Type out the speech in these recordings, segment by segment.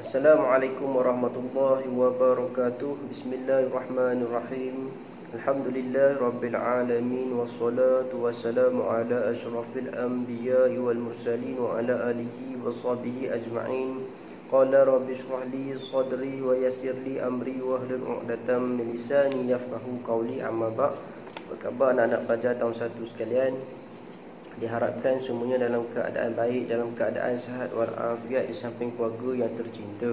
Assalamualaikum warahmatullahi wabarakatuh. Bismillahirrahmanirrahim. Alhamdulillah rabbil alamin, wassalatu wassalamu ala asyrafil anbiya'i wal mursalin wa ala alihi wa sahbihi ajma'in. Qala rabbi shrah li sadri wa yassir li amri wahlul 'uqdatam min lisani yafqahu qawli. Amma ba'd. Apa khabar anak-anak pelajar tahun 1 sekalian? Diharapkan semuanya dalam keadaan baik, dalam keadaan sihat walafiat di samping keluarga yang tercinta.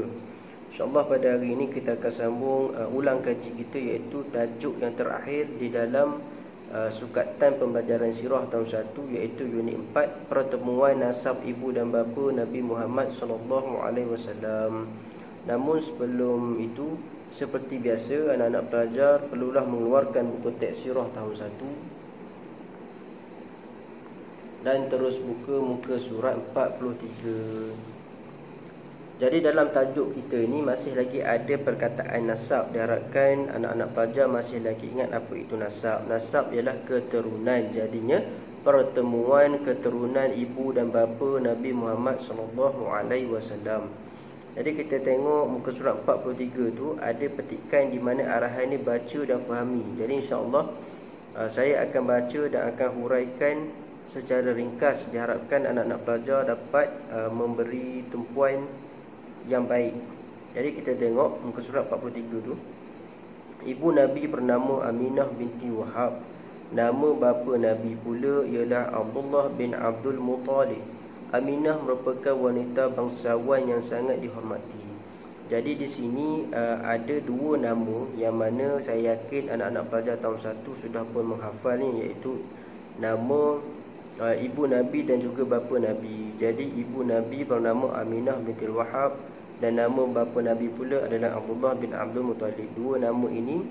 InsyaAllah pada hari ini kita akan sambung ulang kaji kita, iaitu tajuk yang terakhir di dalam sukatan pembelajaran sirah tahun 1, iaitu unit 4, pertemuan nasab ibu dan bapa Nabi Muhammad SAW. Namun sebelum itu, seperti biasa, anak-anak pelajar perlulah mengeluarkan buku teks sirah tahun 1 dan terus buka muka surat 43. Jadi dalam tajuk kita ini masih lagi ada perkataan nasab. Diharapkan anak-anak pelajar masih lagi ingat apa itu nasab. Nasab ialah keturunan. Jadinya pertemuan keturunan ibu dan bapa Nabi Muhammad SAW. Jadi kita tengok muka surat 43 tu ada petikan di mana arahan ni baca dan fahami. Jadi insya-Allah saya akan baca dan akan huraikan secara ringkas. Diharapkan anak-anak pelajar dapat memberi tumpuan yang baik. Jadi kita tengok muka surat 43 tu. Ibu Nabi bernama Aminah binti Wahab. Nama bapa Nabi pula ialah Abdullah bin Abdul Muttalib. Aminah merupakan wanita bangsawan yang sangat dihormati. Jadi di sini ada dua nama yang mana saya yakin anak-anak pelajar tahun 1 sudah pun menghafal ni, iaitu nama ibu Nabi dan juga bapa Nabi. Jadi ibu Nabi bernama Aminah binti Wahab dan nama bapa Nabi pula adalah Abdullah bin Abdul Muttalib. Dua nama ini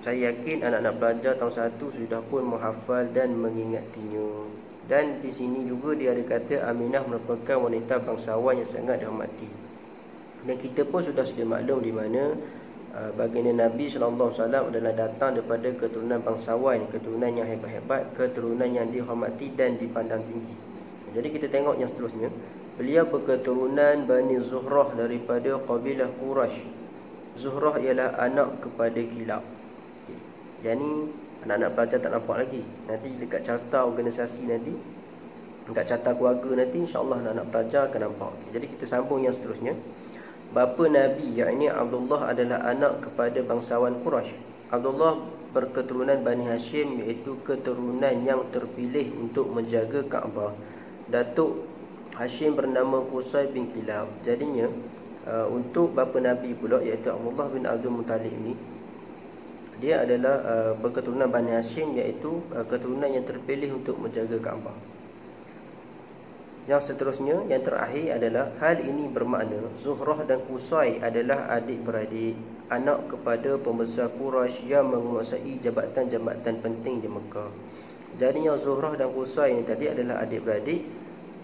saya yakin anak-anak pelajar tahun 1 sudah pun menghafal dan mengingatinya. Dan di sini juga dia ada kata Aminah merupakan wanita bangsawan yang sangat dihormati. Dan kita pun sudah sedia maklum di mana baginda Nabi SAW adalah datang daripada keturunan bangsawan, keturunan yang hebat-hebat, keturunan yang dihormati dan dipandang tinggi. Jadi kita tengok yang seterusnya. Beliau berketurunan Bani Zuhrah daripada kabilah Quraisy. Zuhrah ialah anak kepada Kilab. Yang ni anak-anak pelajar tak nampak lagi. Nanti dekat carta organisasi nanti, dekat carta keluarga nanti, insya-Allah anak-anak pelajar akan nampak. Jadi kita sambung yang seterusnya. Bapa Nabi, yakni Abdullah, adalah anak kepada bangsawan Quraisy. Abdullah berketurunan Bani Hashim, iaitu keturunan yang terpilih untuk menjaga Kaabah. Datuk Hashim bernama Qusay bin Kilab. Jadinya untuk bapa Nabi pula, iaitu Abdullah bin Abdul Muttalib ni, dia adalah berketurunan Bani Hashim, iaitu keturunan yang terpilih untuk menjaga Kaabah. Yang seterusnya, yang terakhir adalah hal ini bermakna Zuhrah dan Qusay adalah adik-beradik, anak kepada pembesar Quraisy yang menguasai jabatan-jabatan penting di Mekah. Jadi yang Zuhrah dan Qusay ini tadi adalah adik-beradik,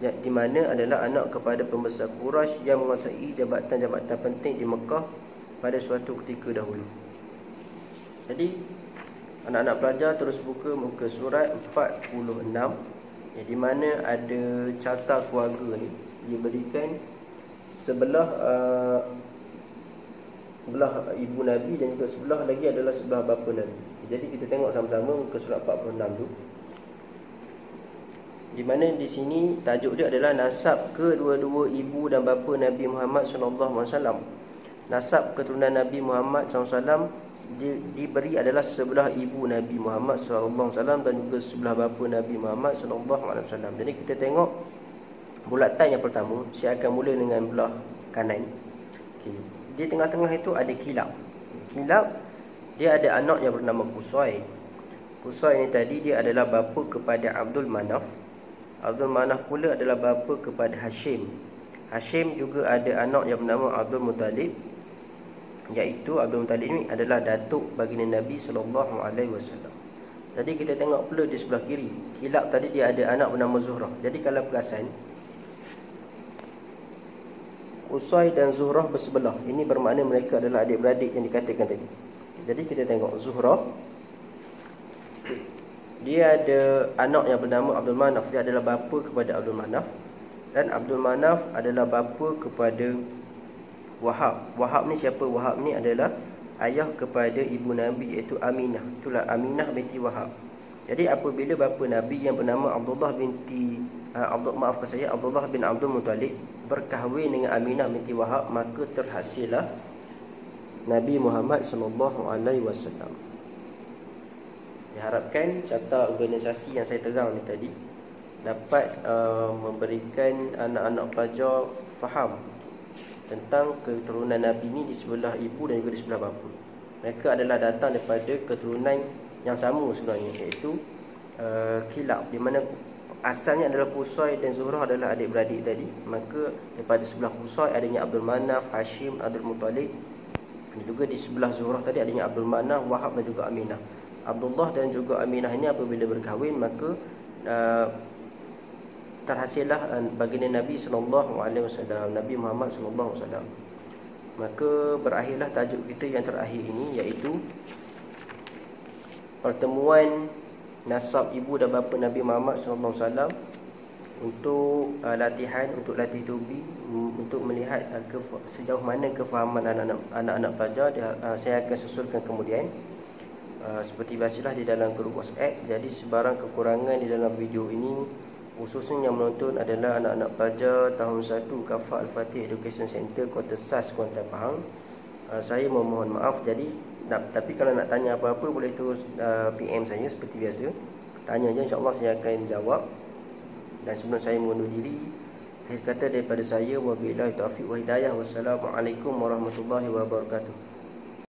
di mana adalah anak kepada pembesar Quraisy yang menguasai jabatan-jabatan penting di Mekah pada suatu ketika dahulu. Jadi anak-anak pelajar terus buka muka surat 46, di mana ada carta keluarga ni diberikan sebelah sebelah ibu Nabi dan juga sebelah lagi adalah sebelah bapa Nabi. Jadi kita tengok sama-sama muka surat 46 tu, di mana di sini tajuk dia adalah nasab kedua-dua ibu dan bapa Nabi Muhammad SAW. Nasab keturunan Nabi Muhammad SAW diberi adalah sebelah ibu Nabi Muhammad SAW dan juga sebelah bapa Nabi Muhammad SAW. Jadi kita tengok bulatan yang pertama. Saya akan mula dengan belah kanan. Okay. Di tengah-tengah itu ada Kilab. Kilab, dia ada anak yang bernama Qusay. Qusay ini tadi dia adalah bapa kepada Abdul Manaf. Abdul Manaf pula adalah bapa kepada Hashim. Hashim juga ada anak yang bernama Abdul Muttalib, iaitu Abdul Muttalib ini adalah datuk baginda Nabi SAW. Jadi kita tengok pula di sebelah kiri, Kilab tadi dia ada anak bernama Zuhrah. Jadi kalau perasan, Qusay dan Zuhrah bersebelah. Ini bermakna mereka adalah adik-beradik yang dikatakan tadi. Jadi kita tengok Zuhrah, dia ada anak yang bernama Abdul Manaf. Dia adalah bapa kepada Abdul Manaf. Dan Abdul Manaf adalah bapa kepada Wahab. Wahab ni siapa? Wahab ni adalah ayah kepada ibu Nabi, iaitu Aminah. Itulah Aminah binti Wahab. Jadi apabila bapa Nabi yang bernama Abdullah bin Abdul Muttalib berkahwin dengan Aminah binti Wahab, maka terhasillah Nabi Muhammad sallallahu alaihi wasallam. Diharapkan carta organisasi yang saya terang ni tadi dapat memberikan anak-anak pelajar faham tentang keturunan Nabi ni di sebelah ibu dan juga di sebelah bapa. Mereka adalah datang daripada keturunan yang sama sebenarnya, iaitu Kilab, di mana asalnya adalah Qusay dan Zuhrah adalah adik-beradik tadi. Maka daripada sebelah Qusay adanya Abdul Manaf, Hashim, Abdul Muttalib, dan juga di sebelah Zuhrah tadi adanya Abdul Manaf, Wahab dan juga Aminah. Abdullah dan juga Aminah ini apabila berkahwin, maka terhasillah baginda Nabi sallallahu alaihi wasallam, Nabi Muhammad sallallahu alaihi wasallam. Maka berakhirlah tajuk kita yang terakhir ini, iaitu pertemuan nasab ibu dan bapa Nabi Muhammad sallallahu alaihi wasallam untuk latihan, untuk latih tubi, untuk melihat sejauh mana kefahaman anak-anak pelajar. Saya akan susulkan kemudian. Seperti biasalah di dalam grup WhatsApp. Jadi sebarang kekurangan di dalam video ini, khususnya yang menonton adalah anak-anak pelajar tahun 1 Kafah Al-Fatih Education Center, Kota SAS, Kuantan Pahang. Saya memohon maaf. Jadi tapi kalau nak tanya apa-apa boleh terus PM saya seperti biasa. Tanya je, insya-Allah saya akan jawab. Dan sebelum saya mengundur diri, akhir kata daripada saya, wabillahi taufiq wa hidayah. Wassalamualaikum warahmatullahi wabarakatuh.